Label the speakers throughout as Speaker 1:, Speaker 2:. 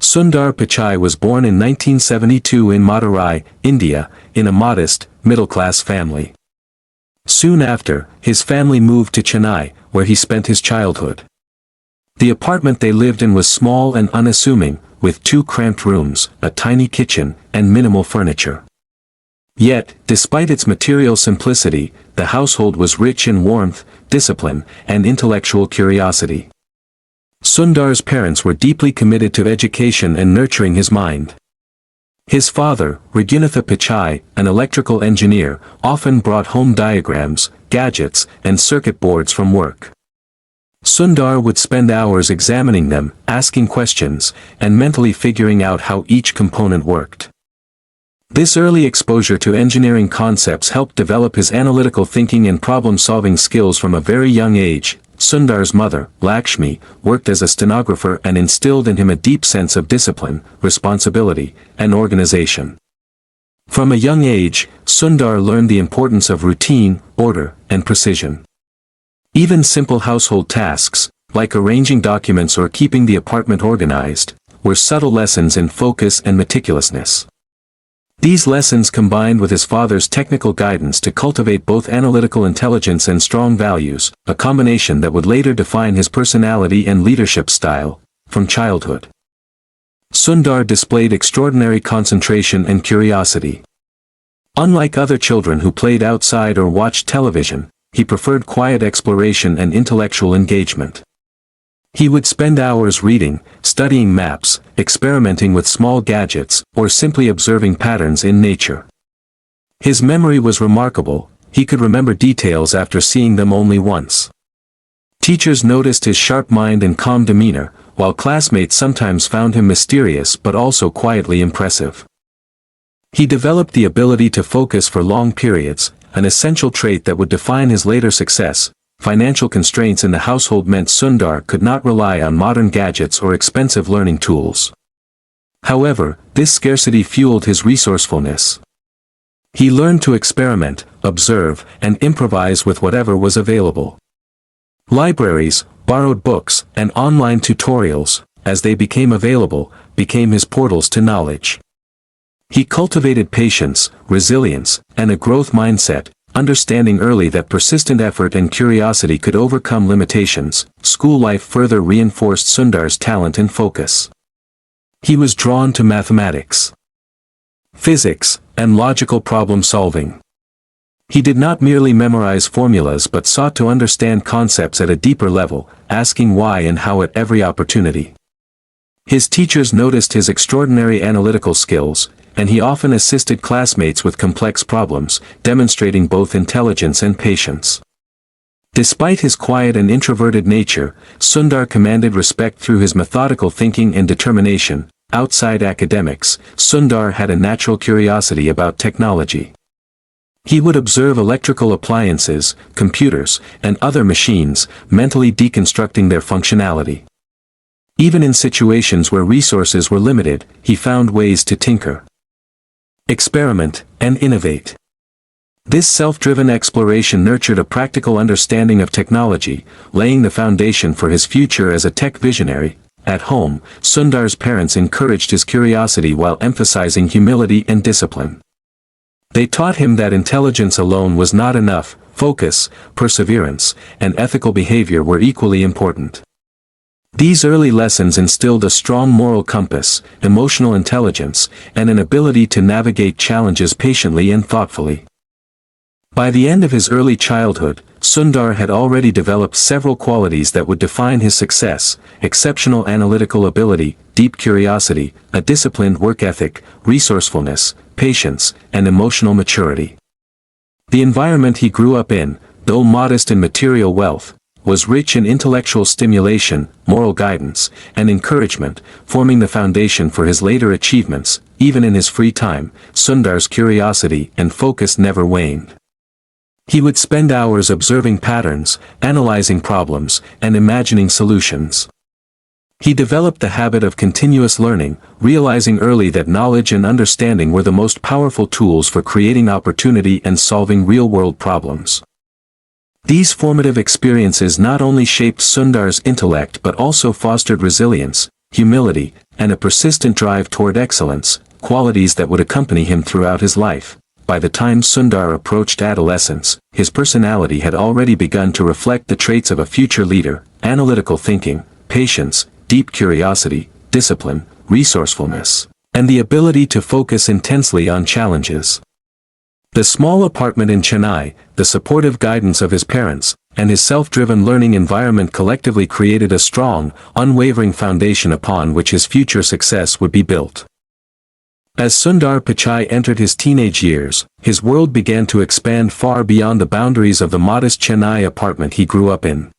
Speaker 1: Sundar Pichai was born in 1972 in Madurai, India, in a modest, middle-class family. Soon after, his family moved to Chennai, where he spent his childhood. The apartment they lived in was small and unassuming, with 2 cramped rooms, a tiny kitchen, and minimal furniture. Yet, despite its material simplicity, the household was rich in warmth, discipline, and intellectual curiosity. Sundar's parents were deeply committed to education and nurturing his mind. His father, Raghunatha Pichai, an electrical engineer, often brought home diagrams, gadgets, and circuit boards from work. Sundar would spend hours examining them, asking questions, and mentally figuring out how each component worked. This early exposure to engineering concepts helped develop his analytical thinking and problem-solving skills from a very young age. Sundar's mother, Lakshmi, worked as a stenographer and instilled in him a deep sense of discipline, responsibility, and organization. From a young age, Sundar learned the importance of routine, order, and precision. Even simple household tasks, like arranging documents or keeping the apartment organized, were subtle lessons in focus and meticulousness. These lessons combined with his father's technical guidance to cultivate both analytical intelligence and strong values, a combination that would later define his personality and leadership style. From childhood, Sundar displayed extraordinary concentration and curiosity. Unlike other children who played outside or watched television, he preferred quiet exploration and intellectual engagement. He would spend hours reading, studying maps, experimenting with small gadgets, or simply observing patterns in nature. His memory was remarkable, he could remember details after seeing them only once. Teachers noticed his sharp mind and calm demeanor, while classmates sometimes found him mysterious but also quietly impressive. He developed the ability to focus for long periods, an essential trait that would define his later success. Financial constraints in the household meant Sundar could not rely on modern gadgets or expensive learning tools. However, this scarcity fueled his resourcefulness. He learned to experiment, observe, and improvise with whatever was available. Libraries, borrowed books, and online tutorials, as they became available, became his portals to knowledge. He cultivated patience, resilience, and a growth mindset, understanding early that persistent effort and curiosity could overcome limitations. School life further reinforced Sundar's talent and focus. He was drawn to mathematics, physics, and logical problem-solving. He did not merely memorize formulas but sought to understand concepts at a deeper level, asking why and how at every opportunity. His teachers noticed his extraordinary analytical skills, and he often assisted classmates with complex problems, demonstrating both intelligence and patience. Despite his quiet and introverted nature, Sundar commanded respect through his methodical thinking and determination. Outside academics, Sundar had a natural curiosity about technology. He would observe electrical appliances, computers, and other machines, mentally deconstructing their functionality. Even in situations where resources were limited, he found ways to tinker, experiment, and innovate. This self-driven exploration nurtured a practical understanding of technology, laying the foundation for his future as a tech visionary. At home, Sundar's parents encouraged his curiosity while emphasizing humility and discipline. They taught him that intelligence alone was not enough, focus, perseverance, and ethical behavior were equally important. These early lessons instilled a strong moral compass, emotional intelligence, and an ability to navigate challenges patiently and thoughtfully. By the end of his early childhood, Sundar had already developed several qualities that would define his success: exceptional analytical ability, deep curiosity, a disciplined work ethic, resourcefulness, patience, and emotional maturity. The environment he grew up in, though modest in material wealth, was rich in intellectual stimulation, moral guidance, and encouragement, forming the foundation for his later achievements. Even in his free time, Sundar's curiosity and focus never waned. He would spend hours observing patterns, analyzing problems, and imagining solutions. He developed the habit of continuous learning, realizing early that knowledge and understanding were the most powerful tools for creating opportunity and solving real-world problems. These formative experiences not only shaped Sundar's intellect but also fostered resilience, humility, and a persistent drive toward excellence, qualities that would accompany him throughout his life. By the time Sundar approached adolescence, his personality had already begun to reflect the traits of a future leader: analytical thinking, patience, deep curiosity, discipline, resourcefulness, and the ability to focus intensely on challenges. The small apartment in Chennai, the supportive guidance of his parents, and his self-driven learning environment collectively created a strong, unwavering foundation upon which his future success would be built. As Sundar Pichai entered his teenage years, his world began to expand far beyond the boundaries of the modest Chennai apartment he grew up in.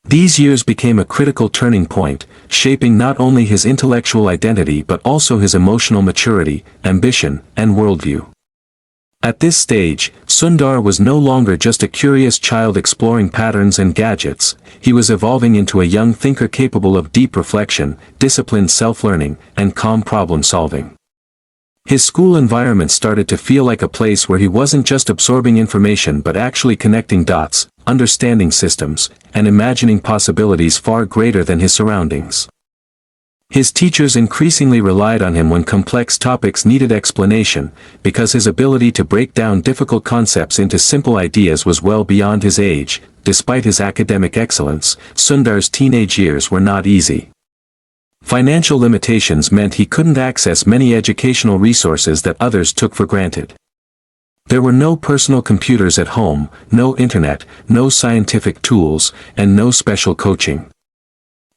Speaker 1: These years became a critical turning point, shaping not only his intellectual identity but also his emotional maturity, ambition, and worldview. At this stage, Sundar was no longer just a curious child exploring patterns and gadgets. He was evolving into a young thinker capable of deep reflection, disciplined self-learning, and calm problem-solving. His school environment started to feel like a place where he wasn't just absorbing information but actually connecting dots, understanding systems, and imagining possibilities far greater than his surroundings. His teachers increasingly relied on him when complex topics needed explanation, because his ability to break down difficult concepts into simple ideas was well beyond his age. Despite his academic excellence, Sundar's teenage years were not easy. Financial limitations meant he couldn't access many educational resources that others took for granted. There were no personal computers at home, no internet, no scientific tools, and no special coaching.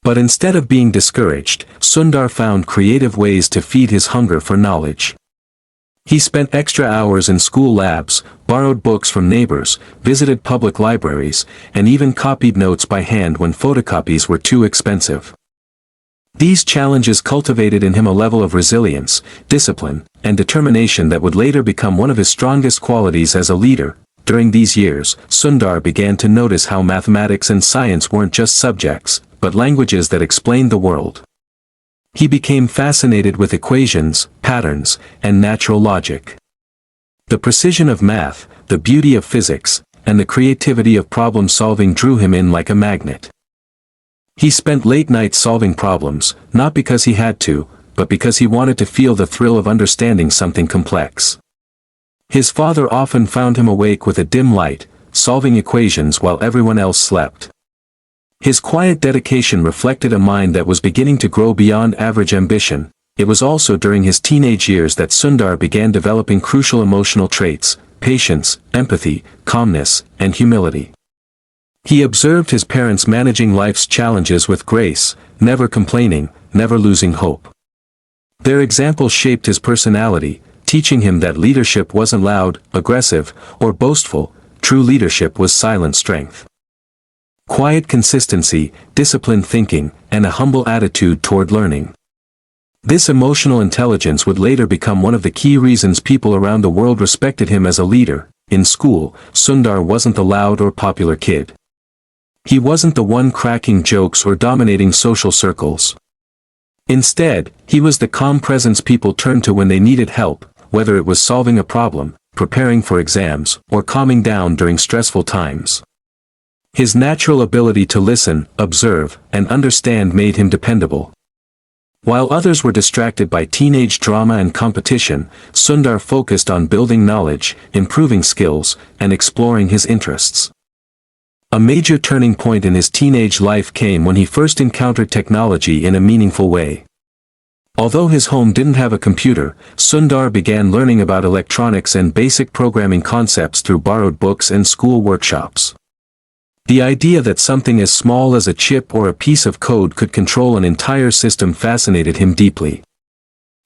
Speaker 1: But instead of being discouraged, Sundar found creative ways to feed his hunger for knowledge. He spent extra hours in school labs, borrowed books from neighbors, visited public libraries, and even copied notes by hand when photocopies were too expensive. These challenges cultivated in him a level of resilience, discipline, and determination that would later become one of his strongest qualities as a leader. During these years, Sundar began to notice how mathematics and science weren't just subjects, but languages that explained the world. He became fascinated with equations, patterns, and natural logic. The precision of math, the beauty of physics, and the creativity of problem-solving drew him in like a magnet. He spent late nights solving problems, not because he had to, but because he wanted to feel the thrill of understanding something complex. His father often found him awake with a dim light, solving equations while everyone else slept. His quiet dedication reflected a mind that was beginning to grow beyond average ambition. It was also during his teenage years that Sundar began developing crucial emotional traits: patience, empathy, calmness, and humility. He observed his parents managing life's challenges with grace, never complaining, never losing hope. Their example shaped his personality, teaching him that leadership wasn't loud, aggressive, or boastful. True leadership was silent strength. Quiet consistency, disciplined thinking, and a humble attitude toward learning. This emotional intelligence would later become one of the key reasons people around the world respected him as a leader. In school, Sundar wasn't the loud or popular kid. He wasn't the one cracking jokes or dominating social circles. Instead, he was the calm presence people turned to when they needed help, whether it was solving a problem, preparing for exams, or calming down during stressful times. His natural ability to listen, observe, and understand made him dependable. While others were distracted by teenage drama and competition, Sundar focused on building knowledge, improving skills, and exploring his interests. A major turning point in his teenage life came when he first encountered technology in a meaningful way. Although his home didn't have a computer, Sundar began learning about electronics and basic programming concepts through borrowed books and school workshops. The idea that something as small as a chip or a piece of code could control an entire system fascinated him deeply.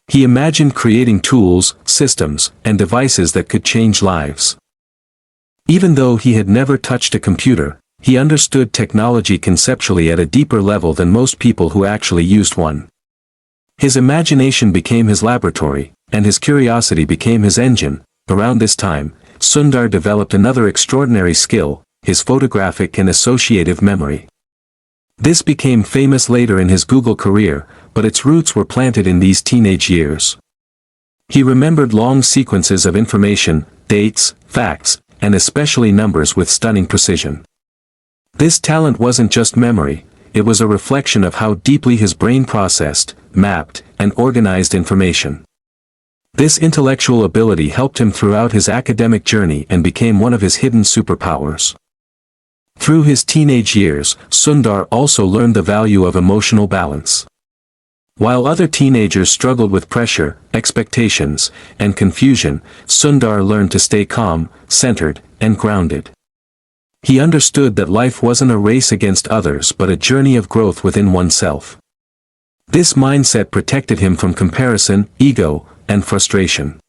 Speaker 1: He imagined creating tools, systems, and devices that could change lives. Even though he had never touched a computer, he understood technology conceptually at a deeper level than most people who actually used one. His imagination became his laboratory, and his curiosity became his engine. Around this time, Sundar developed another extraordinary skill: his photographic and associative memory. This became famous later in his Google career, but its roots were planted in these teenage years. He remembered long sequences of information, dates, facts, and especially numbers with stunning precision. This talent wasn't just memory, it was a reflection of how deeply his brain processed, mapped, and organized information. This intellectual ability helped him throughout his academic journey and became one of his hidden superpowers. Through his teenage years, Sundar also learned the value of emotional balance. While other teenagers struggled with pressure, expectations, and confusion, Sundar learned to stay calm, centered, and grounded. He understood that life wasn't a race against others but a journey of growth within oneself. This mindset protected him from comparison, ego, and frustration.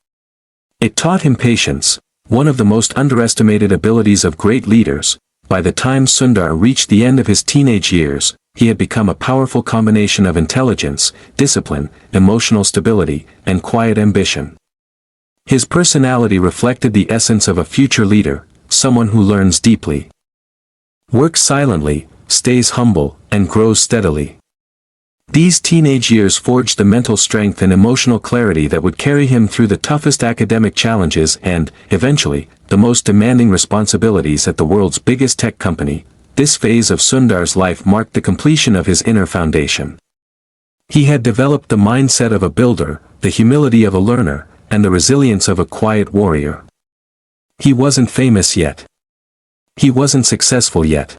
Speaker 1: It taught him patience, one of the most underestimated abilities of great leaders. By the time Sundar reached the end of his teenage years, he had become a powerful combination of intelligence, discipline, emotional stability, and quiet ambition. His personality reflected the essence of a future leader, someone who learns deeply, works silently, stays humble, and grows steadily. These teenage years forged the mental strength and emotional clarity that would carry him through the toughest academic challenges and, eventually, the most demanding responsibilities at the world's biggest tech company. This phase of Sundar's life marked the completion of his inner foundation. He had developed the mindset of a builder, the humility of a learner, and the resilience of a quiet warrior. He wasn't famous yet. He wasn't successful yet.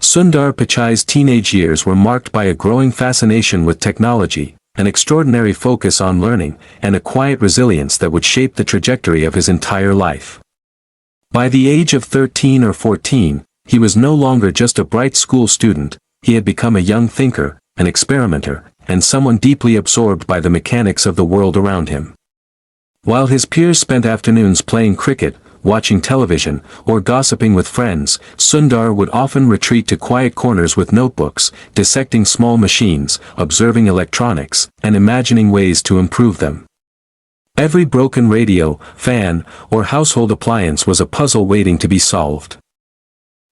Speaker 1: Sundar Pichai's teenage years were marked by a growing fascination with technology, an extraordinary focus on learning, and a quiet resilience that would shape the trajectory of his entire life. By the age of 13 or 14, he was no longer just a bright school student, he had become a young thinker, an experimenter, and someone deeply absorbed by the mechanics of the world around him. While his peers spent afternoons playing cricket, watching television, or gossiping with friends, Sundar would often retreat to quiet corners with notebooks, dissecting small machines, observing electronics, and imagining ways to improve them. Every broken radio, fan, or household appliance was a puzzle waiting to be solved.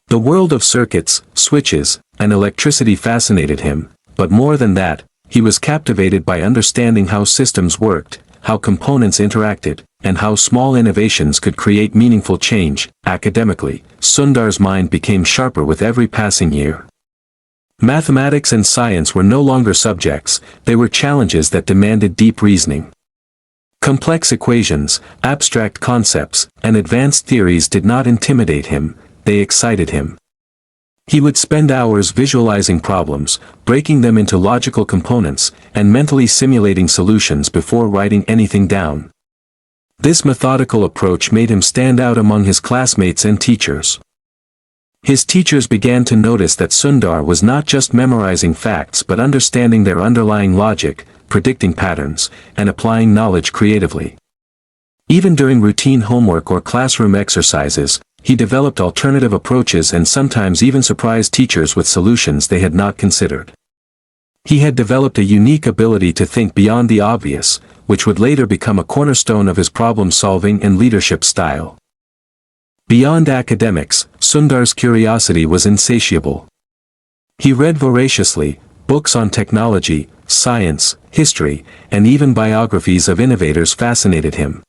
Speaker 1: The world of circuits, switches, and electricity fascinated him, but more than that, he was captivated by understanding how systems worked, how components interacted, and how small innovations could create meaningful change. Academically, Sundar's mind became sharper with every passing year. Mathematics and science were no longer subjects, they were challenges that demanded deep reasoning. Complex equations, abstract concepts, and advanced theories did not intimidate him, they excited him. He would spend hours visualizing problems, breaking them into logical components, and mentally simulating solutions before writing anything down. This methodical approach made him stand out among his classmates and teachers. His teachers began to notice that Sundar was not just memorizing facts but understanding their underlying logic, predicting patterns, and applying knowledge creatively. Even during routine homework or classroom exercises, he developed alternative approaches and sometimes even surprised teachers with solutions they had not considered. He had developed a unique ability to think beyond the obvious, which would later become a cornerstone of his problem-solving and leadership style. Beyond academics, Sundar's curiosity was insatiable. He read voraciously, books on technology, science, history, and even biographies of innovators fascinated him.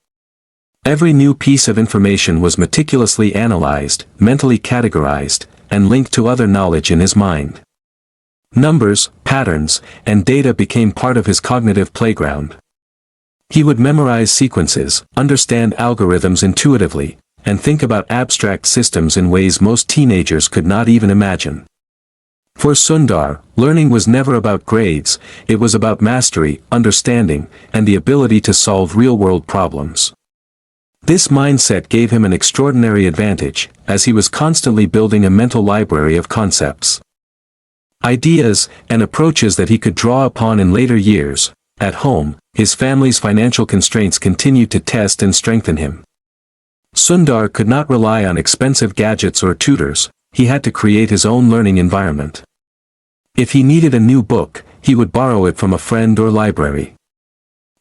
Speaker 1: Every new piece of information was meticulously analyzed, mentally categorized, and linked to other knowledge in his mind. Numbers, patterns, and data became part of his cognitive playground. He would memorize sequences, understand algorithms intuitively, and think about abstract systems in ways most teenagers could not even imagine. For Sundar, learning was never about grades, it was about mastery, understanding, and the ability to solve real-world problems. This mindset gave him an extraordinary advantage, as he was constantly building a mental library of concepts, ideas, and approaches that he could draw upon in later years. At home, his family's financial constraints continued to test and strengthen him. Sundar could not rely on expensive gadgets or tutors, he had to create his own learning environment. If he needed a new book, he would borrow it from a friend or library.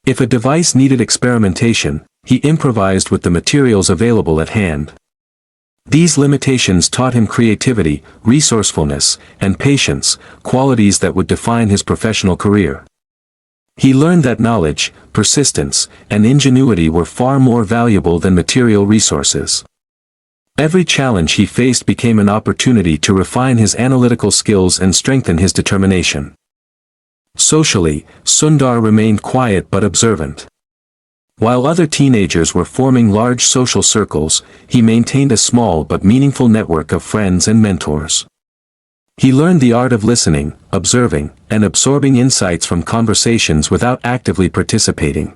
Speaker 1: If a device needed experimentation, he improvised with the materials available at hand. These limitations taught him creativity, resourcefulness, and patience, qualities that would define his professional career. He learned that knowledge, persistence, and ingenuity were far more valuable than material resources. Every challenge he faced became an opportunity to refine his analytical skills and strengthen his determination. Socially, Sundar remained quiet but observant. While other teenagers were forming large social circles, he maintained a small but meaningful network of friends and mentors. He learned the art of listening, observing, and absorbing insights from conversations without actively participating.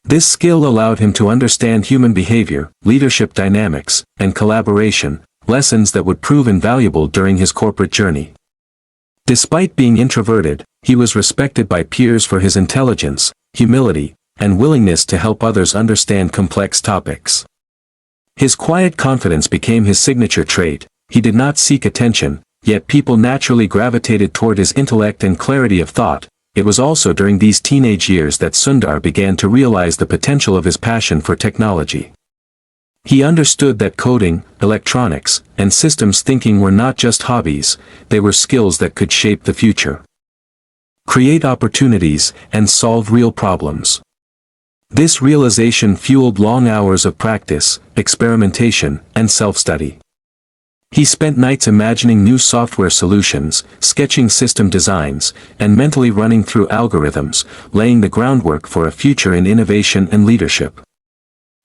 Speaker 1: This skill allowed him to understand human behavior, leadership dynamics, and collaboration, lessons that would prove invaluable during his corporate journey. Despite being introverted, he was respected by peers for his intelligence, humility, and willingness to help others understand complex topics. His quiet confidence became his signature trait. He did not seek attention, yet people naturally gravitated toward his intellect and clarity of thought. It was also during these teenage years that Sundar began to realize the potential of his passion for technology. He understood that coding, electronics, and systems thinking were not just hobbies, they were skills that could shape the future, create opportunities, and solve real problems. This realization fueled long hours of practice, experimentation, and self-study. He spent nights imagining new software solutions, sketching system designs, and mentally running through algorithms, laying the groundwork for a future in innovation and leadership.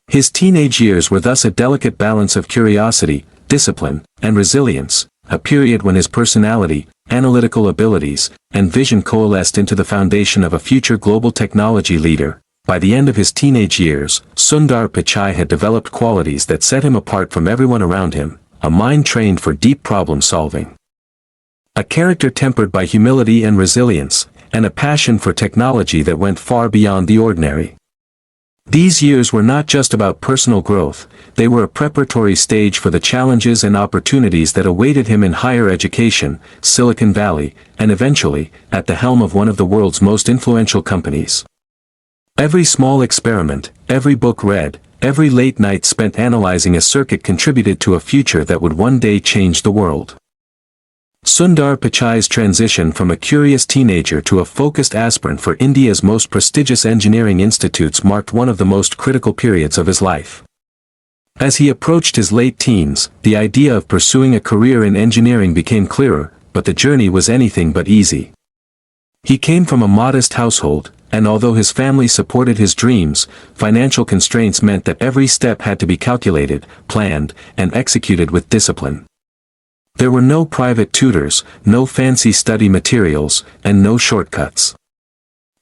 Speaker 1: His teenage years were thus a delicate balance of curiosity, discipline, and resilience, a period when his personality, analytical abilities, and vision coalesced into the foundation of a future global technology leader. By the end of his teenage years, Sundar Pichai had developed qualities that set him apart from everyone around him: a mind trained for deep problem solving, a character tempered by humility and resilience, and a passion for technology that went far beyond the ordinary. These years were not just about personal growth, they were a preparatory stage for the challenges and opportunities that awaited him in higher education, Silicon Valley, and eventually, at the helm of one of the world's most influential companies. Every small experiment, every book read, every late night spent analyzing a circuit contributed to a future that would one day change the world. Sundar Pichai's transition from a curious teenager to a focused aspirant for India's most prestigious engineering institutes marked one of the most critical periods of his life. As he approached his late teens, the idea of pursuing a career in engineering became clearer, but the journey was anything but easy. He came from a modest household, and although his family supported his dreams, financial constraints meant that every step had to be calculated, planned, and executed with discipline. There were no private tutors, no fancy study materials, and no shortcuts.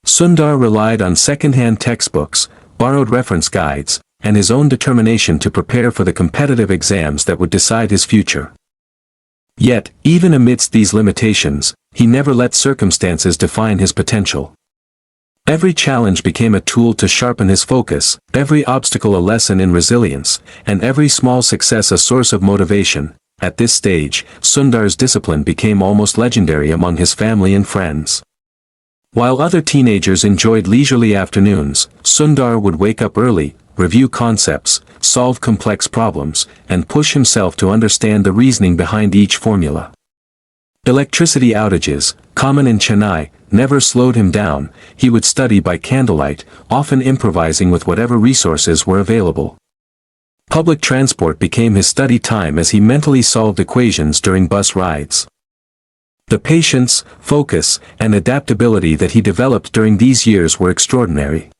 Speaker 1: Sundar relied on second-hand textbooks, borrowed reference guides, and his own determination to prepare for the competitive exams that would decide his future. Yet, even amidst these limitations, he never let circumstances define his potential. Every challenge became a tool to sharpen his focus, every obstacle a lesson in resilience, and every small success a source of motivation. At this stage, Sundar's discipline became almost legendary among his family and friends. While other teenagers enjoyed leisurely afternoons, Sundar would wake up early, review concepts, solve complex problems, and push himself to understand the reasoning behind each formula. Electricity outages, common in Chennai, never slowed him down. He would study by candlelight, often improvising with whatever resources were available. Public transport became his study time as he mentally solved equations during bus rides. The patience, focus, and adaptability that he developed during these years were extraordinary.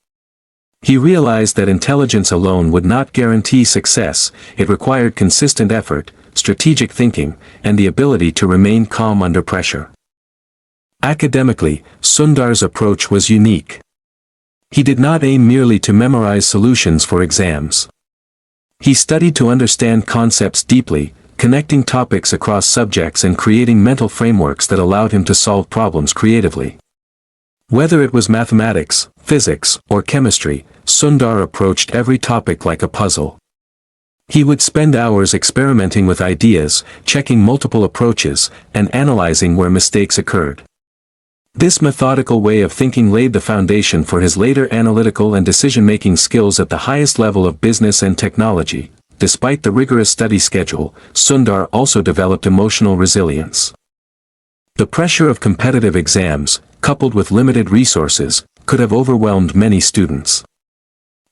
Speaker 1: He realized that intelligence alone would not guarantee success. It required consistent effort, strategic thinking, and the ability to remain calm under pressure. Academically, Sundar's approach was unique. He did not aim merely to memorize solutions for exams. He studied to understand concepts deeply, connecting topics across subjects and creating mental frameworks that allowed him to solve problems creatively. Whether it was mathematics, physics, or chemistry, Sundar approached every topic like a puzzle. He would spend hours experimenting with ideas, checking multiple approaches, and analyzing where mistakes occurred. This methodical way of thinking laid the foundation for his later analytical and decision-making skills at the highest level of business and technology. Despite the rigorous study schedule, Sundar also developed emotional resilience. The pressure of competitive exams, coupled with limited resources, could have overwhelmed many students.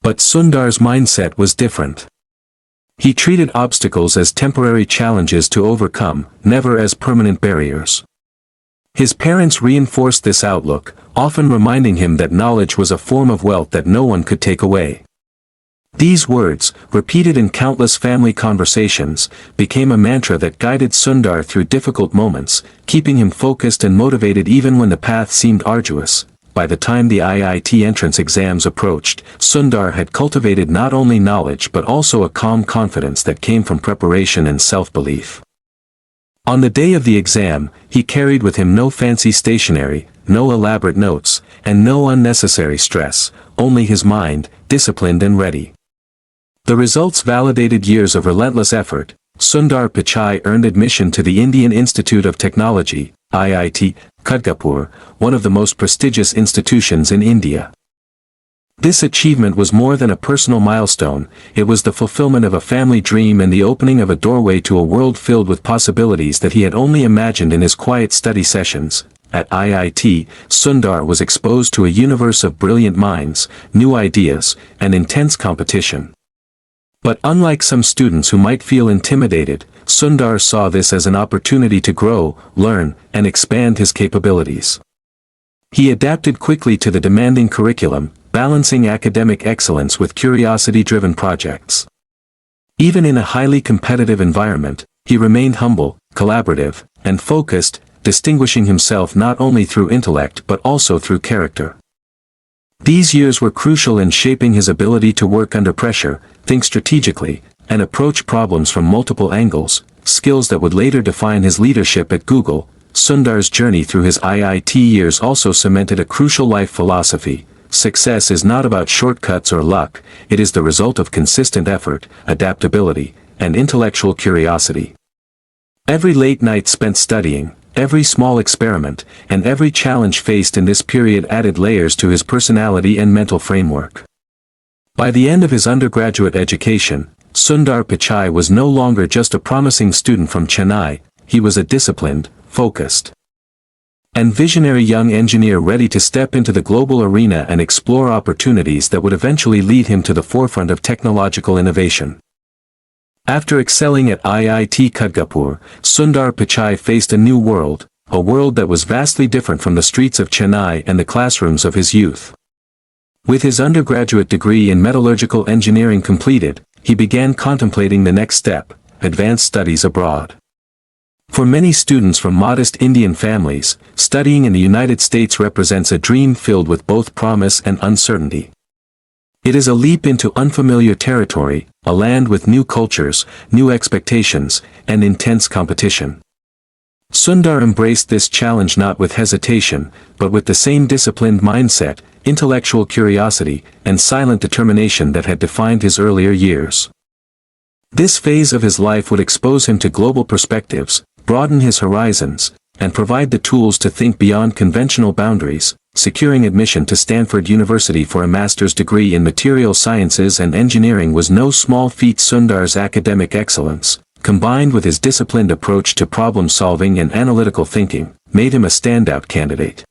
Speaker 1: But Sundar's mindset was different. He treated obstacles as temporary challenges to overcome, never as permanent barriers. His parents reinforced this outlook, often reminding him that knowledge was a form of wealth that no one could take away. These words, repeated in countless family conversations, became a mantra that guided Sundar through difficult moments, keeping him focused and motivated even when the path seemed arduous. By the time the IIT entrance exams approached, Sundar had cultivated not only knowledge but also a calm confidence that came from preparation and self-belief. On the day of the exam, he carried with him no fancy stationery, no elaborate notes, and no unnecessary stress, only his mind, disciplined and ready. The results validated years of relentless effort. Sundar Pichai earned admission to the Indian Institute of Technology, IIT, Kharagpur, one of the most prestigious institutions in India. This achievement was more than a personal milestone, it was the fulfillment of a family dream and the opening of a doorway to a world filled with possibilities that he had only imagined in his quiet study sessions. At IIT, Sundar was exposed to a universe of brilliant minds, new ideas, and intense competition. But unlike some students who might feel intimidated, Sundar saw this as an opportunity to grow, learn, and expand his capabilities. He adapted quickly to the demanding curriculum, balancing academic excellence with curiosity-driven projects. Even in a highly competitive environment, he remained humble, collaborative, and focused, distinguishing himself not only through intellect but also through character. These years were crucial in shaping his ability to work under pressure, think strategically, and approach problems from multiple angles, skills that would later define his leadership at Google. Sundar's journey through his IIT years also cemented a crucial life philosophy. Success is not about shortcuts or luck, it is the result of consistent effort, adaptability, and intellectual curiosity. Every late night spent studying, every small experiment, and every challenge faced in this period added layers to his personality and mental framework. By the end of his undergraduate education, Sundar Pichai was no longer just a promising student from Chennai, he was a disciplined, focused, and visionary young engineer ready to step into the global arena and explore opportunities that would eventually lead him to the forefront of technological innovation. After excelling at IIT Kharagpur, Sundar Pichai faced a new world, a world that was vastly different from the streets of Chennai and the classrooms of his youth. With his undergraduate degree in metallurgical engineering completed, he began contemplating the next step, advanced studies abroad. For many students from modest Indian families, studying in the United States represents a dream filled with both promise and uncertainty. It is a leap into unfamiliar territory, a land with new cultures, new expectations, and intense competition. Sundar embraced this challenge not with hesitation, but with the same disciplined mindset, intellectual curiosity, and silent determination that had defined his earlier years. This phase of his life would expose him to global perspectives, broaden his horizons, and provide the tools to think beyond conventional boundaries. Securing admission to Stanford University for a master's degree in material sciences and engineering was no small feat. Sundar's academic excellence, combined with his disciplined approach to problem-solving and analytical thinking, made him a standout candidate.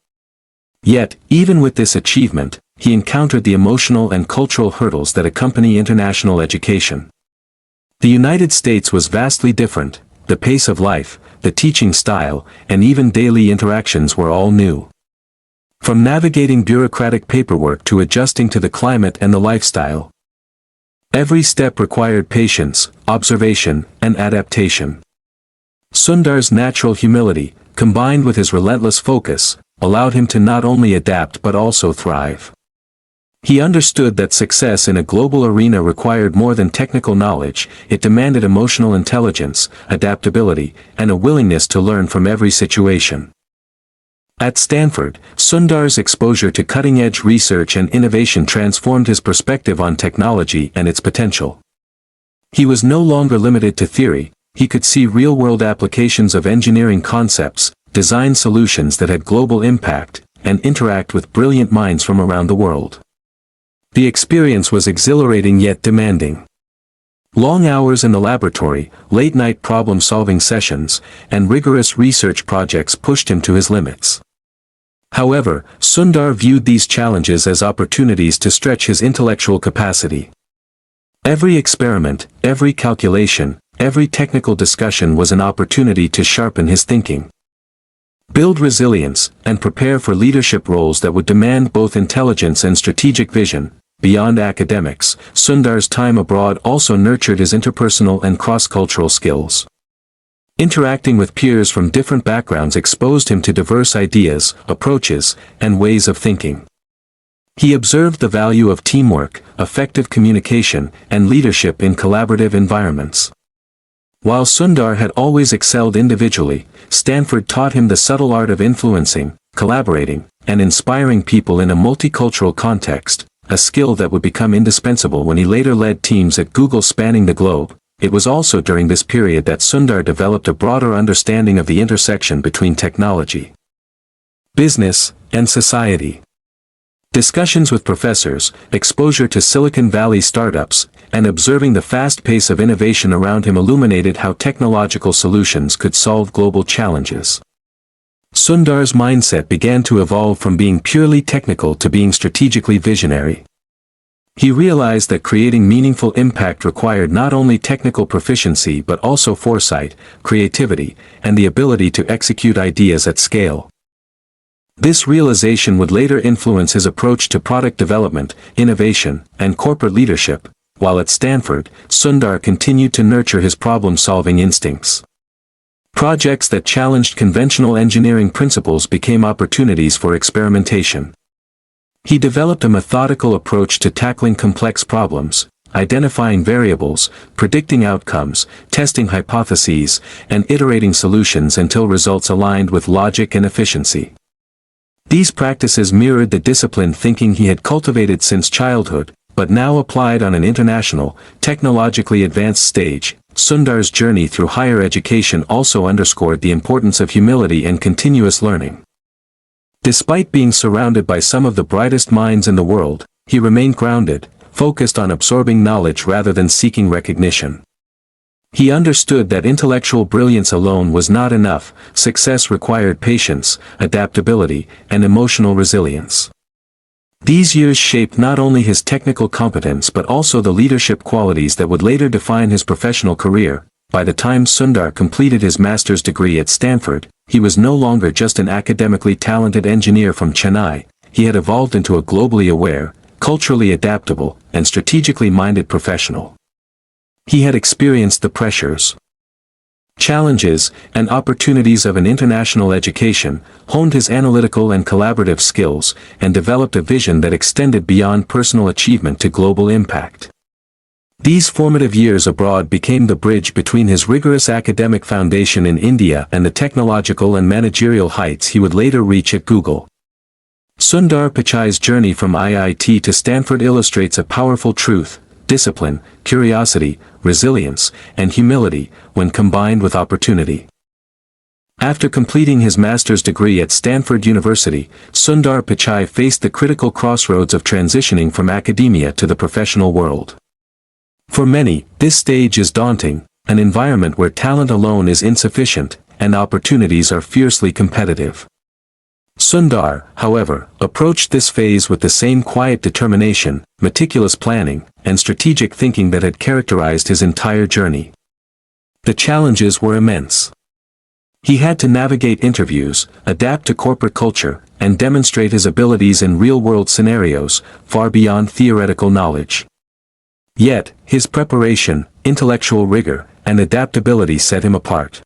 Speaker 1: Yet, even with this achievement, he encountered the emotional and cultural hurdles that accompany international education. The United States was vastly different, the pace of life, the teaching style, and even daily interactions were all new. From navigating bureaucratic paperwork to adjusting to the climate and the lifestyle, every step required patience, observation, and adaptation. Sundar's natural humility, combined with his relentless focus, allowed him to not only adapt but also thrive. He understood that success in a global arena required more than technical knowledge, it demanded emotional intelligence, adaptability, and a willingness to learn from every situation. At Stanford, Sundar's exposure to cutting-edge research and innovation transformed his perspective on technology and its potential. He was no longer limited to theory, he could see real-world applications of engineering concepts, design solutions that had global impact, and interact with brilliant minds from around the world. The experience was exhilarating yet demanding. Long hours in the laboratory, late-night problem-solving sessions, and rigorous research projects pushed him to his limits. However, Sundar viewed these challenges as opportunities to stretch his intellectual capacity. Every experiment, every calculation, every technical discussion was an opportunity to sharpen his thinking, build resilience, and prepare for leadership roles that would demand both intelligence and strategic vision. Beyond academics, Sundar's time abroad also nurtured his interpersonal and cross-cultural skills. Interacting with peers from different backgrounds exposed him to diverse ideas, approaches, and ways of thinking. He observed the value of teamwork, effective communication, and leadership in collaborative environments. While Sundar had always excelled individually, Stanford taught him the subtle art of influencing, collaborating, and inspiring people in a multicultural context, a skill that would become indispensable when he later led teams at Google spanning the globe. It was also during this period that Sundar developed a broader understanding of the intersection between technology, business, and society. Discussions with professors, exposure to Silicon Valley startups, and observing the fast pace of innovation around him illuminated how technological solutions could solve global challenges. Sundar's mindset began to evolve from being purely technical to being strategically visionary. He realized that creating meaningful impact required not only technical proficiency but also foresight, creativity, and the ability to execute ideas at scale. This realization would later influence his approach to product development, innovation, and corporate leadership. While at Stanford, Sundar continued to nurture his problem-solving instincts. Projects that challenged conventional engineering principles became opportunities for experimentation. He developed a methodical approach to tackling complex problems, identifying variables, predicting outcomes, testing hypotheses, and iterating solutions until results aligned with logic and efficiency. These practices mirrored the disciplined thinking he had cultivated since childhood, but now applied on an international, technologically advanced stage. Sundar's journey through higher education also underscored the importance of humility and continuous learning. Despite being surrounded by some of the brightest minds in the world, he remained grounded, focused on absorbing knowledge rather than seeking recognition. He understood that intellectual brilliance alone was not enough. Success required patience, adaptability, and emotional resilience. These years shaped not only his technical competence but also the leadership qualities that would later define his professional career. By the time Sundar completed his master's degree at Stanford, he was no longer just an academically talented engineer from Chennai. He had evolved into a globally aware, culturally adaptable, and strategically minded professional. He had experienced the pressures, challenges, and opportunities of an international education, honed his analytical and collaborative skills, and developed a vision that extended beyond personal achievement to global impact. These formative years abroad became the bridge between his rigorous academic foundation in India and the technological and managerial heights he would later reach at Google. Sundar Pichai's journey from IIT to Stanford illustrates a powerful truth: discipline, curiosity, resilience, and humility, when combined with opportunity. After completing his master's degree at Stanford University, Sundar Pichai faced the critical crossroads of transitioning from academia to the professional world. For many, this stage is daunting, an environment where talent alone is insufficient, and opportunities are fiercely competitive. Sundar, however, approached this phase with the same quiet determination, meticulous planning, and strategic thinking that had characterized his entire journey. The challenges were immense. He had to navigate interviews, adapt to corporate culture, and demonstrate his abilities in real-world scenarios, far beyond theoretical knowledge. Yet, his preparation, intellectual rigor, and adaptability set him apart.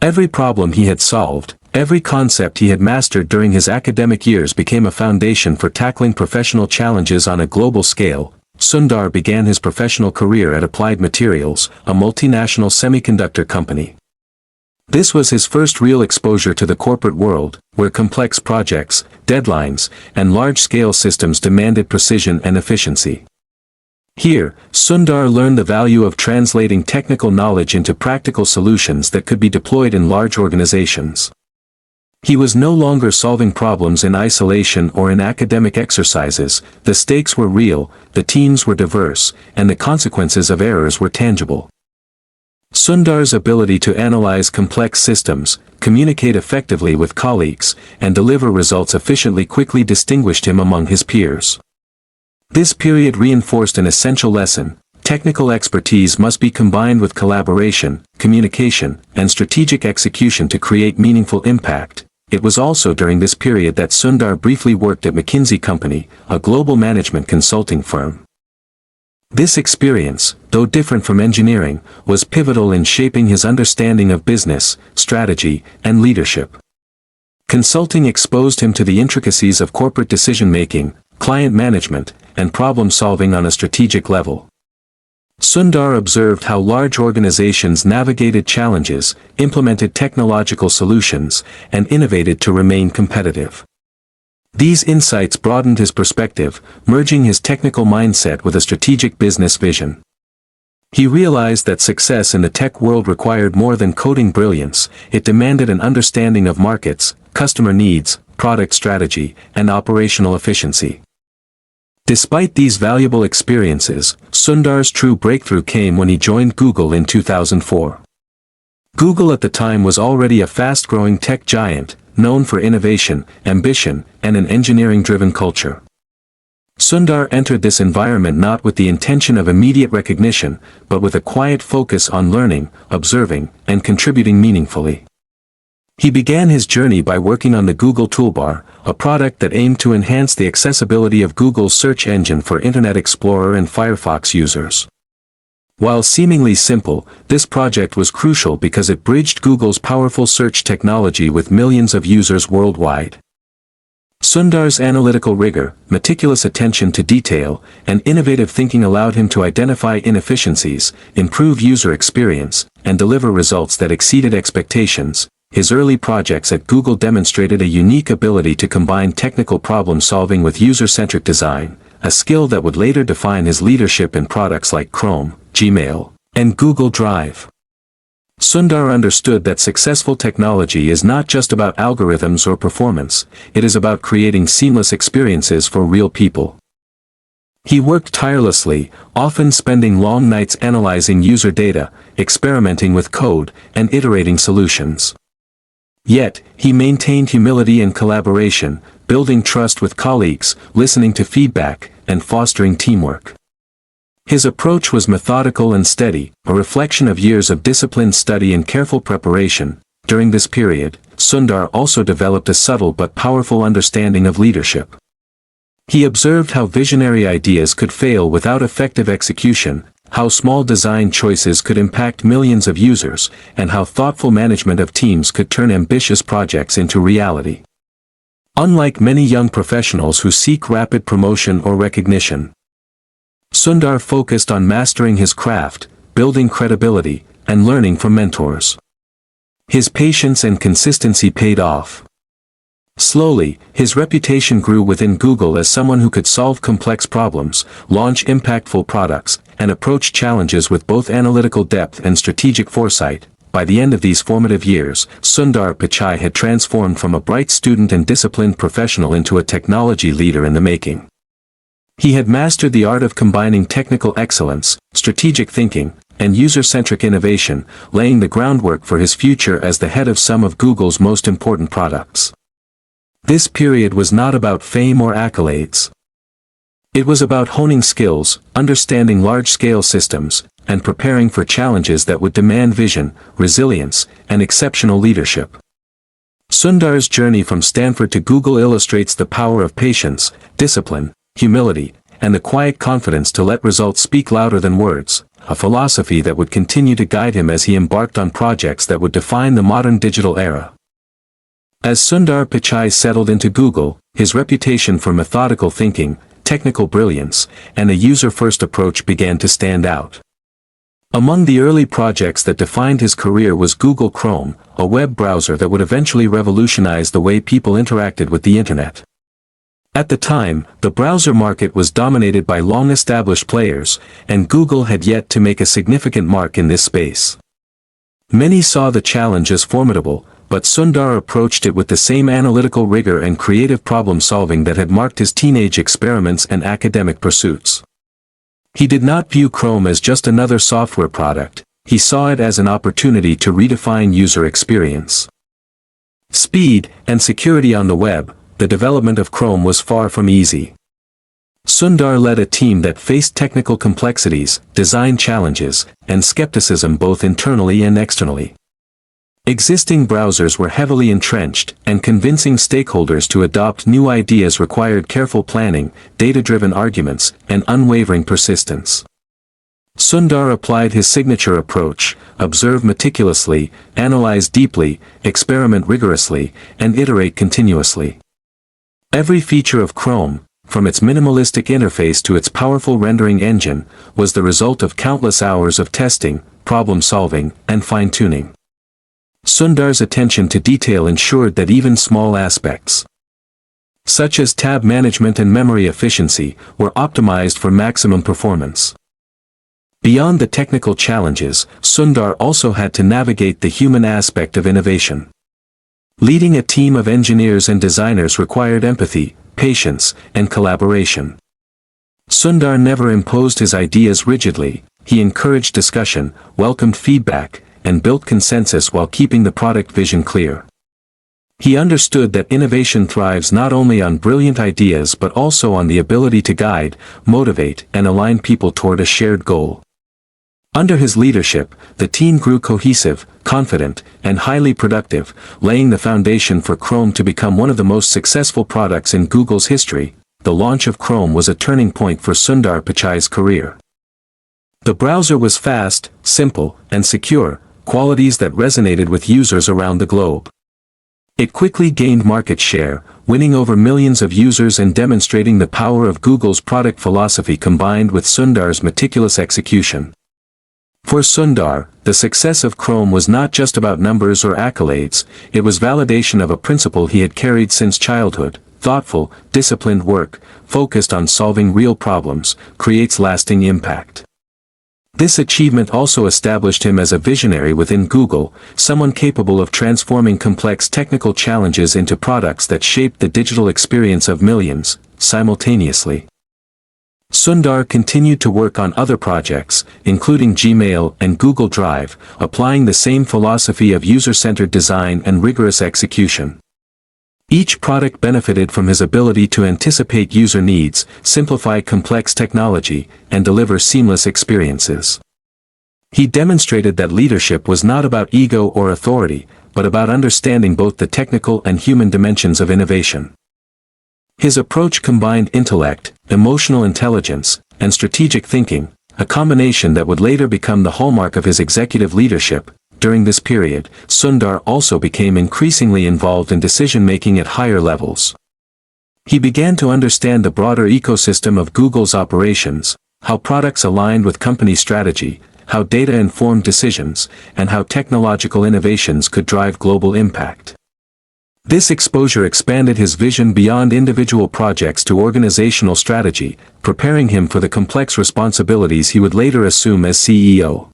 Speaker 1: Every problem he had solved, every concept he had mastered during his academic years became a foundation for tackling professional challenges on a global scale. Sundar began his professional career at Applied Materials, a multinational semiconductor company. This was his first real exposure to the corporate world, where complex projects, deadlines, and large-scale systems demanded precision and efficiency. Here, Sundar learned the value of translating technical knowledge into practical solutions that could be deployed in large organizations. He was no longer solving problems in isolation or in academic exercises. The stakes were real, the teams were diverse, and the consequences of errors were tangible. Sundar's ability to analyze complex systems, communicate effectively with colleagues, and deliver results efficiently quickly distinguished him among his peers. This period reinforced an essential lesson: technical expertise must be combined with collaboration, communication, and strategic execution to create meaningful impact. It was also during this period that Sundar briefly worked at McKinsey Company, a global management consulting firm. This experience, though different from engineering, was pivotal in shaping his understanding of business, strategy, and leadership. Consulting exposed him to the intricacies of corporate decision-making, client management, and problem-solving on a strategic level. Sundar observed how large organizations navigated challenges, implemented technological solutions, and innovated to remain competitive. These insights broadened his perspective, merging his technical mindset with a strategic business vision. He realized that success in the tech world required more than coding brilliance. It demanded an understanding of markets, customer needs, product strategy, and operational efficiency. Despite these valuable experiences, Sundar's true breakthrough came when he joined Google in 2004. Google at the time was already a fast-growing tech giant, known for innovation, ambition, and an engineering-driven culture. Sundar entered this environment not with the intention of immediate recognition, but with a quiet focus on learning, observing, and contributing meaningfully. He began his journey by working on the Google Toolbar, a product that aimed to enhance the accessibility of Google's search engine for Internet Explorer and Firefox users. While seemingly simple, this project was crucial because it bridged Google's powerful search technology with millions of users worldwide. Sundar's analytical rigor, meticulous attention to detail, and innovative thinking allowed him to identify inefficiencies, improve user experience, and deliver results that exceeded expectations. His early projects at Google demonstrated a unique ability to combine technical problem-solving with user-centric design, a skill that would later define his leadership in products like Chrome, Gmail, and Google Drive. Sundar understood that successful technology is not just about algorithms or performance, it is about creating seamless experiences for real people. He worked tirelessly, often spending long nights analyzing user data, experimenting with code, and iterating solutions. Yet, he maintained humility and collaboration, building trust with colleagues, listening to feedback, and fostering teamwork. His approach was methodical and steady, a reflection of years of disciplined study and careful preparation. During this period, Sundar also developed a subtle but powerful understanding of leadership. He observed how visionary ideas could fail without effective execution, how small design choices could impact millions of users, and how thoughtful management of teams could turn ambitious projects into reality. Unlike many young professionals who seek rapid promotion or recognition, Sundar focused on mastering his craft, building credibility, and learning from mentors. His patience and consistency paid off. Slowly, his reputation grew within Google as someone who could solve complex problems, launch impactful products, and approach challenges with both analytical depth and strategic foresight. By the end of these formative years, Sundar Pichai had transformed from a bright student and disciplined professional into a technology leader in the making. He had mastered the art of combining technical excellence, strategic thinking, and user-centric innovation, laying the groundwork for his future as the head of some of Google's most important products. This period was not about fame or accolades. It was about honing skills, understanding large-scale systems, and preparing for challenges that would demand vision, resilience, and exceptional leadership. Sundar's journey from Stanford to Google illustrates the power of patience, discipline, humility, and the quiet confidence to let results speak louder than words, a philosophy that would continue to guide him as he embarked on projects that would define the modern digital era. As Sundar Pichai settled into Google, his reputation for methodical thinking, technical brilliance, and a user-first approach began to stand out. Among the early projects that defined his career was Google Chrome, a web browser that would eventually revolutionize the way people interacted with the internet. At the time, the browser market was dominated by long-established players, and Google had yet to make a significant mark in this space. Many saw the challenge as formidable, but Sundar approached it with the same analytical rigor and creative problem-solving that had marked his teenage experiments and academic pursuits. He did not view Chrome as just another software product, he saw it as an opportunity to redefine user experience. Speed and security on the web. The development of Chrome was far from easy. Sundar led a team that faced technical complexities, design challenges, and skepticism both internally and externally. Existing browsers were heavily entrenched, and convincing stakeholders to adopt new ideas required careful planning, data-driven arguments, and unwavering persistence. Sundar applied his signature approach: observe meticulously, analyze deeply, experiment rigorously, and iterate continuously. Every feature of Chrome, from its minimalistic interface to its powerful rendering engine, was the result of countless hours of testing, problem-solving, and fine-tuning. Sundar's attention to detail ensured that even small aspects, such as tab management and memory efficiency, were optimized for maximum performance. Beyond the technical challenges, Sundar also had to navigate the human aspect of innovation. Leading a team of engineers and designers required empathy, patience, and collaboration. Sundar never imposed his ideas rigidly. He encouraged discussion, welcomed feedback, and built consensus while keeping the product vision clear. He understood that innovation thrives not only on brilliant ideas but also on the ability to guide, motivate, and align people toward a shared goal. Under his leadership, the team grew cohesive, confident, and highly productive, laying the foundation for Chrome to become one of the most successful products in Google's history. The launch of Chrome was a turning point for Sundar Pichai's career. The browser was fast, simple, and secure, qualities that resonated with users around the globe. It quickly gained market share, winning over millions of users and demonstrating the power of Google's product philosophy combined with Sundar's meticulous execution. For Sundar, the success of Chrome was not just about numbers or accolades, it was validation of a principle he had carried since childhood: thoughtful, disciplined work, focused on solving real problems, creates lasting impact. This achievement also established him as a visionary within Google, someone capable of transforming complex technical challenges into products that shaped the digital experience of millions, simultaneously. Sundar continued to work on other projects, including Gmail and Google Drive, applying the same philosophy of user-centered design and rigorous execution. Each product benefited from his ability to anticipate user needs, simplify complex technology, and deliver seamless experiences. He demonstrated that leadership was not about ego or authority, but about understanding both the technical and human dimensions of innovation. His approach combined intellect, emotional intelligence, and strategic thinking, a combination that would later become the hallmark of his executive leadership. During this period, Sundar also became increasingly involved in decision-making at higher levels. He began to understand the broader ecosystem of Google's operations, how products aligned with company strategy, how data informed decisions, and how technological innovations could drive global impact. This exposure expanded his vision beyond individual projects to organizational strategy, preparing him for the complex responsibilities he would later assume as CEO.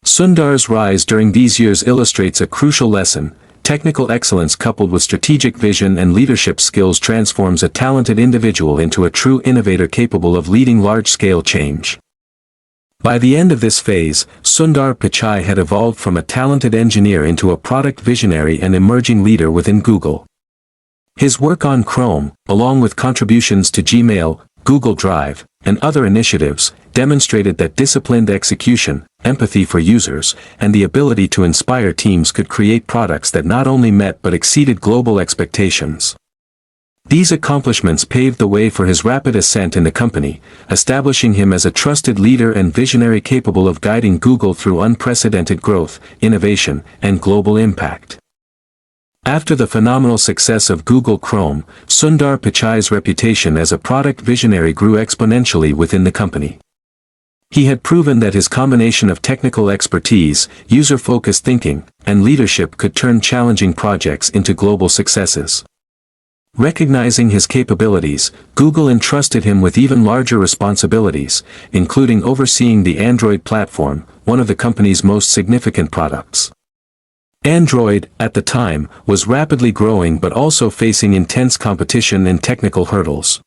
Speaker 1: Sundar's rise during these years illustrates a crucial lesson: technical excellence coupled with strategic vision and leadership skills transforms a talented individual into a true innovator capable of leading large-scale change. By the end of this phase, Sundar Pichai had evolved from a talented engineer into a product visionary and emerging leader within Google. His work on Chrome, along with contributions to Gmail, Google Drive, and other initiatives, demonstrated that disciplined execution, empathy for users, and the ability to inspire teams could create products that not only met but exceeded global expectations. These accomplishments paved the way for his rapid ascent in the company, establishing him as a trusted leader and visionary capable of guiding Google through unprecedented growth, innovation, and global impact. After the phenomenal success of Google Chrome, Sundar Pichai's reputation as a product visionary grew exponentially within the company. He had proven that his combination of technical expertise, user-focused thinking, and leadership could turn challenging projects into global successes. Recognizing his capabilities, Google entrusted him with even larger responsibilities, including overseeing the Android platform, one of the company's most significant products. Android, at the time, was rapidly growing but also facing intense competition and technical hurdles.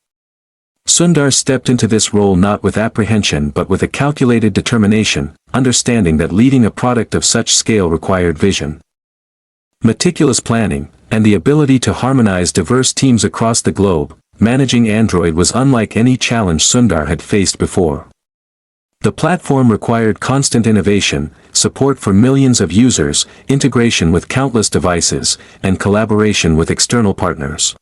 Speaker 1: Sundar stepped into this role not with apprehension but with a calculated determination, understanding that leading a product of such scale required vision, meticulous planning, and the ability to harmonize diverse teams across the globe. managing Android was unlike any challenge Sundar had faced before. The platform required constant innovation, support for millions of users, integration with countless devices, and collaboration with external partners.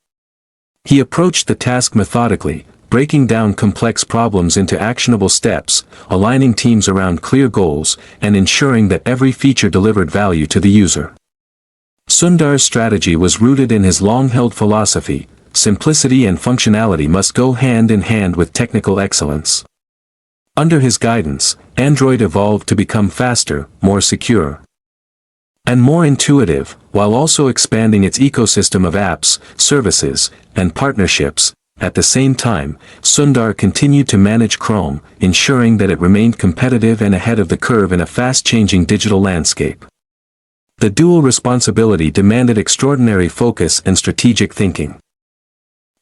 Speaker 1: He approached the task methodically, breaking down complex problems into actionable steps, aligning teams around clear goals, and ensuring that every feature delivered value to the user. Sundar's strategy was rooted in his long-held philosophy: simplicity and functionality must go hand in hand with technical excellence. Under his guidance, Android evolved to become faster, more secure, and more intuitive, while also expanding its ecosystem of apps, services, and partnerships. At the same time, Sundar continued to manage Chrome, ensuring that it remained competitive and ahead of the curve in a fast-changing digital landscape. The dual responsibility demanded extraordinary focus and strategic thinking.